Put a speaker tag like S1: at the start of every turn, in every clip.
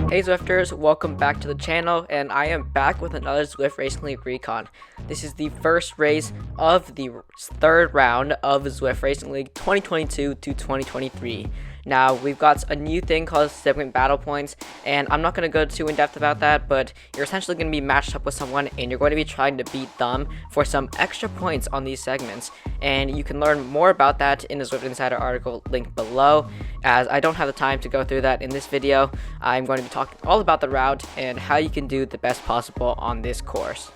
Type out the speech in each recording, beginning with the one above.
S1: Hey Zwifters, welcome back to the channel, and I am back with another Zwift Racing League Recon. This is the first race of the third round of Zwift Racing League 2022 to 2023. Now, we've got a new thing called segment battle points, and I'm not going to go too in-depth about that, but you're essentially going to be matched up with someone, and you're going to be trying to beat them for some extra points on these segments. And you can learn more about that in the Zwift Insider article linked below. As I don't have the time to go through that in this video, I'm going to be talking all about the route and how you can do the best possible on this course.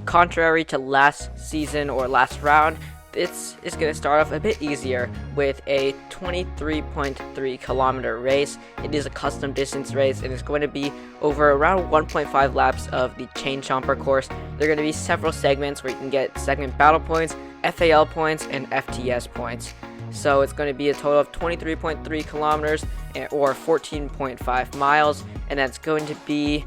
S1: Contrary to last season or last round, this is going to start off a bit easier with a 23.3 kilometer race. It is a custom distance race and it's going to be over around 1.5 laps of the Chomper course. There are going to be several segments where you can get segment battle points, FAL points, and FTS points. So it's going to be a total of 23.3 kilometers or 14.5 miles, and that's going to be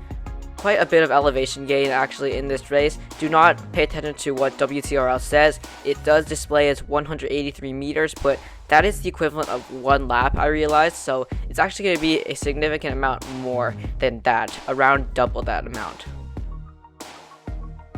S1: quite a bit of elevation gain actually in this race. Do not pay attention to what WTRL says. It does display as 183 meters, but that is the equivalent of one lap, I realized, so it's actually going to be a significant amount more than that, around double that amount.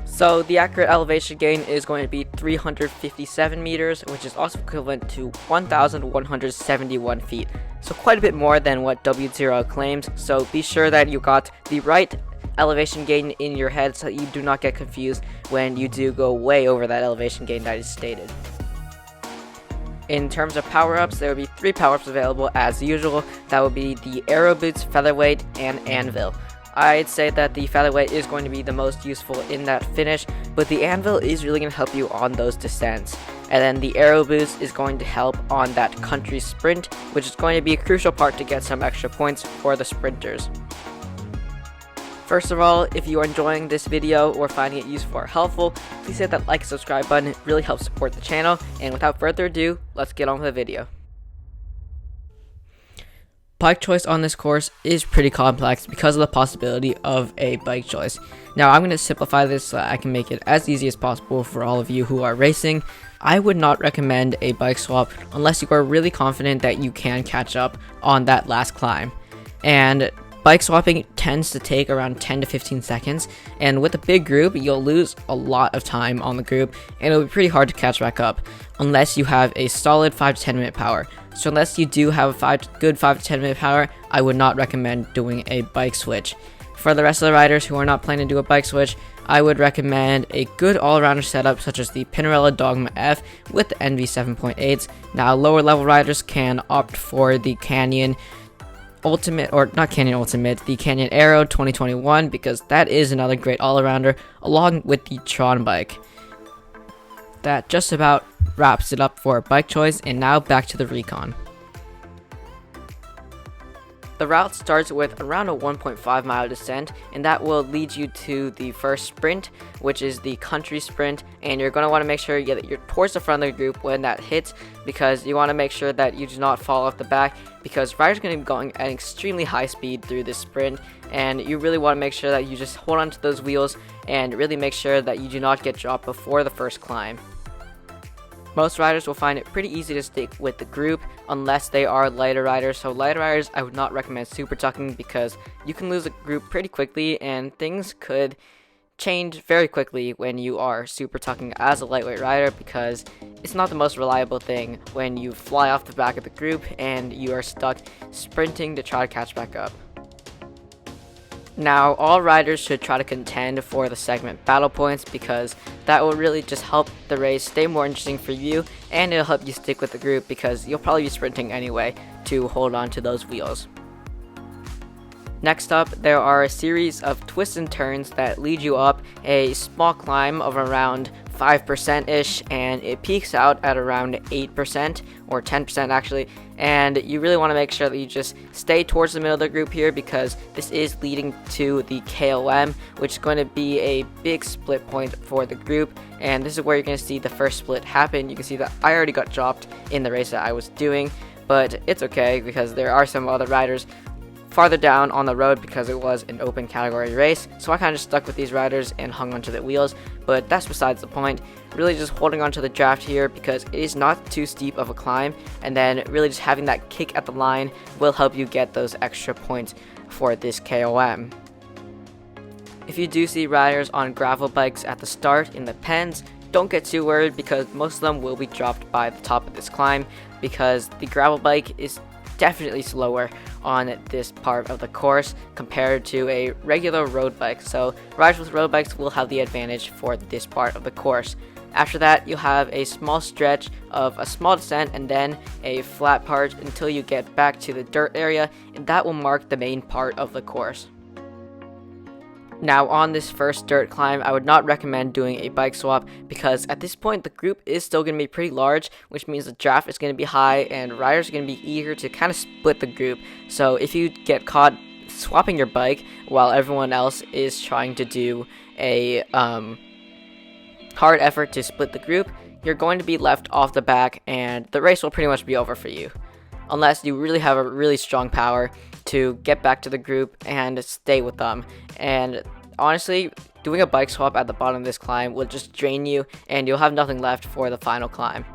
S1: So the accurate elevation gain is going to be 357 meters, which is also equivalent to 1,171 feet. So quite a bit more than what WTRL claims, so be sure that you got the right elevation gain in your head so that you do not get confused when you do go way over that elevation gain that is stated. In terms of power-ups, there will be 3 power-ups available as usual. That will be the Aero Boots, Featherweight, and Anvil. I'd say that the Featherweight is going to be the most useful in that finish, but the Anvil is really going to help you on those descents. And then the Aero Boost is going to help on that country sprint, which is going to be a crucial part to get some extra points for the sprinters. First of all, if you are enjoying this video or finding it useful or helpful, please hit that like and subscribe button. It really helps support the channel. And without further ado, let's get on with the video. Bike choice on this course is pretty complex because of the possibility of a bike choice. Now I'm going to simplify this so that I can make it as easy as possible for all of you who are racing. I would not recommend a bike swap unless you are really confident that you can catch up on that last climb. And bike swapping tends to take around 10 to 15 seconds, and with a big group, you'll lose a lot of time on the group, and it'll be pretty hard to catch back up unless you have a solid 5 to 10 minute power. So unless you do have a good 5 to 10 minute power, I would not recommend doing a bike switch. For the rest of the riders who are not planning to do a bike switch, I would recommend a good all-rounder setup such as the Pinarello Dogma F with the NV 7.8s. Now lower level riders can opt for the Canyon Ultimate, or not Canyon Ultimate, the Canyon Aero 2021, because that is another great all-arounder along with the Tron bike. That just about wraps it up for bike choice, and now back to the Recon. The route starts with around a 1.5 mile descent, and that will lead you to the first sprint, which is the country sprint, and you're going to want to make sure that you're towards the front of the group when that hits, because you want to make sure that you do not fall off the back, because riders are going to be going at an extremely high speed through this sprint, and you really want to make sure that you just hold on to those wheels and really make sure that you do not get dropped before the first climb. Most riders will find it pretty easy to stick with the group unless they are lighter riders. So lighter riders, I would not recommend super tucking because you can lose a group pretty quickly and things could change very quickly when you are super tucking as a lightweight rider, because it's not the most reliable thing when you fly off the back of the group and you are stuck sprinting to try to catch back up. Now, all riders should try to contend for the segment battle points because that will really just help the race stay more interesting for you, and it'll help you stick with the group because you'll probably be sprinting anyway to hold on to those wheels. Next up, there are a series of twists and turns that lead you up a small climb of around 5%-ish, and it peaks out at around 8% or 10% actually, and you really want to make sure that you just stay towards the middle of the group here because this is leading to the KOM, which is going to be a big split point for the group, and this is where you're going to see the first split happen. You can see that I already got dropped in the race that I was doing, but it's okay because there are some other riders farther down on the road because it was an open category race, so I kind of stuck with these riders and hung onto the wheels, but that's besides the point. Really just holding onto the draft here because it is not too steep of a climb, and then really just having that kick at the line will help you get those extra points for this KOM. If you do see riders on gravel bikes at the start in the pens, don't get too worried because most of them will be dropped by the top of this climb because the gravel bike is definitely slower on this part of the course compared to a regular road bike. So riders with road bikes will have the advantage for this part of the course. After that, you'll have a small stretch of a small descent and then a flat part until you get back to the dirt area, and that will mark the main part of the course. Now on this first dirt climb, I would not recommend doing a bike swap because at this point the group is still going to be pretty large, which means the draft is going to be high and riders are going to be eager to kind of split the group. So if you get caught swapping your bike while everyone else is trying to do a hard effort to split the group, you're going to be left off the back and the race will pretty much be over for you. Unless you really have a really strong power to get back to the group and stay with them. And honestly, doing a bike swap at the bottom of this climb will just drain you and you'll have nothing left for the final climb.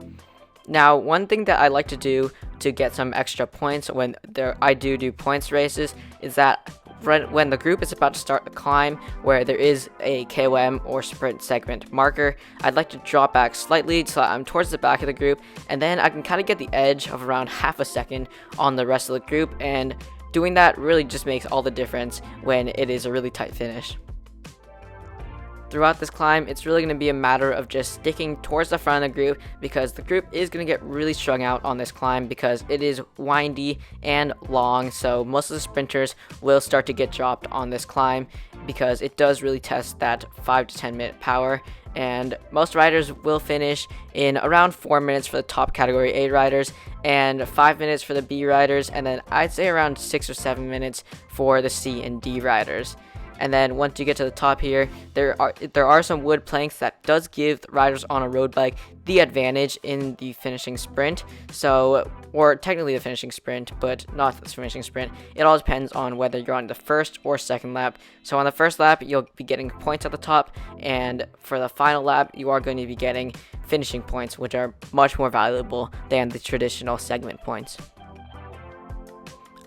S1: Now, one thing that I like to do to get some extra points when I do points races is that when the group is about to start the climb where there is a KOM or sprint segment marker, I'd like to drop back slightly so I'm towards the back of the group, and then I can kind of get the edge of around half a second on the rest of the group, and doing that really just makes all the difference when it is a really tight finish. Throughout this climb, it's really going to be a matter of just sticking towards the front of the group because the group is going to get really strung out on this climb because it is windy and long, so most of the sprinters will start to get dropped on this climb because it does really test that 5 to 10 minute power, and most riders will finish in around 4 minutes for the top category A riders and 5 minutes for the B riders, and then I'd say around 6 or 7 minutes for the C and D riders. And then once you get to the top here, there are some wood planks that does give the riders on a road bike the advantage in the finishing sprint. So, or technically the finishing sprint, but not the finishing sprint. It all depends on whether you're on the first or second lap. So on the first lap, you'll be getting points at the top, and for the final lap, you are going to be getting finishing points, which are much more valuable than the traditional segment points.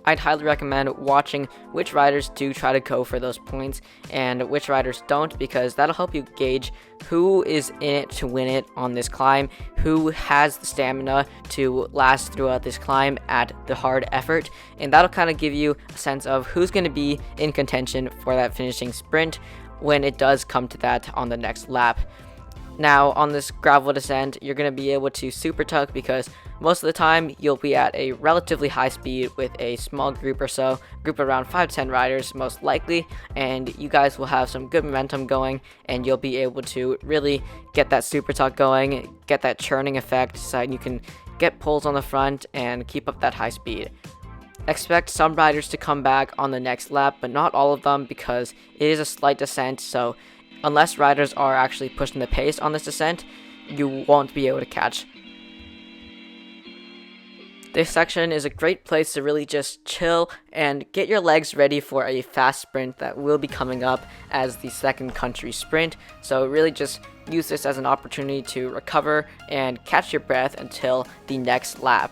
S1: I'd highly recommend watching which riders do try to go for those points and which riders don't, because that'll help you gauge who is in it to win it on this climb, who has the stamina to last throughout this climb at the hard effort, and that'll kind of give you a sense of who's going to be in contention for that finishing sprint when it does come to that on the next lap. Now, on this gravel descent, you're going to be able to super tuck because most of the time you'll be at a relatively high speed with a small group or so, group around 5 to 10 riders most likely, and you guys will have some good momentum going and you'll be able to really get that super tuck going, get that churning effect so you can get pulls on the front and keep up that high speed. Expect some riders to come back on the next lap, but not all of them because it is a slight descent, so unless riders are actually pushing the pace on this descent, you won't be able to catch. This section is a great place to really just chill and get your legs ready for a fast sprint that will be coming up as the second country sprint. So really just use this as an opportunity to recover and catch your breath until the next lap.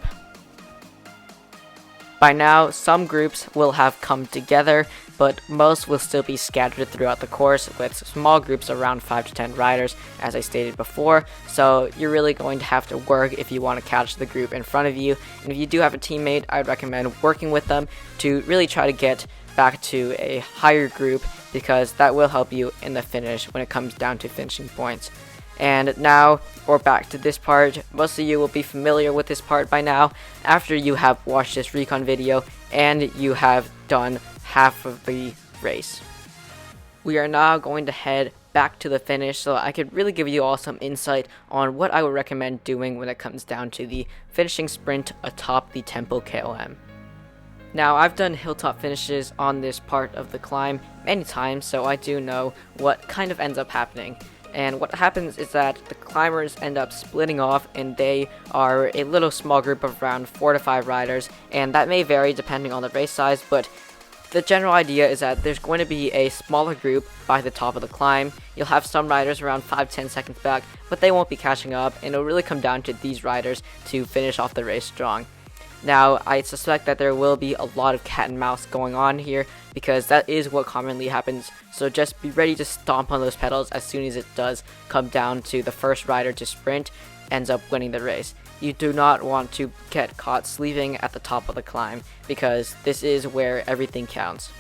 S1: By now, some groups will have come together, but most will still be scattered throughout the course with small groups around 5 to 10 riders, as I stated before. So you're really going to have to work if you want to catch the group in front of you. And if you do have a teammate, I'd recommend working with them to really try to get back to a higher group because that will help you in the finish when it comes down to finishing points. And now we're back to this part. Most of you will be familiar with this part by now after you have watched this Recon video and you have done half of the race. We are now going to head back to the finish so I could really give you all some insight on what I would recommend doing when it comes down to the finishing sprint atop the Tempo KOM. Now, I've done hilltop finishes on this part of the climb many times, so I do know what kind of ends up happening. And what happens is that the climbers end up splitting off and they are a little small group of around 4 to 5 riders, and that may vary depending on the race size, but The general idea is that there's going to be a smaller group by the top of the climb. You'll have some riders around 5-10 seconds back, but they won't be catching up, and it'll really come down to these riders to finish off the race strong. Now, I suspect that there will be a lot of cat and mouse going on here, because that is what commonly happens, so just be ready to stomp on those pedals as soon as it does come down to the first rider to sprint ends up winning the race. You do not want to get caught sleeping at the top of the climb, because this is where everything counts.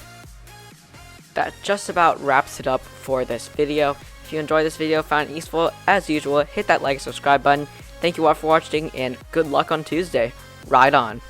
S1: That just about wraps it up for this video. If you enjoyed this video, found it useful, as usual, hit that like and subscribe button. Thank you all for watching, and good luck on Tuesday. Ride on!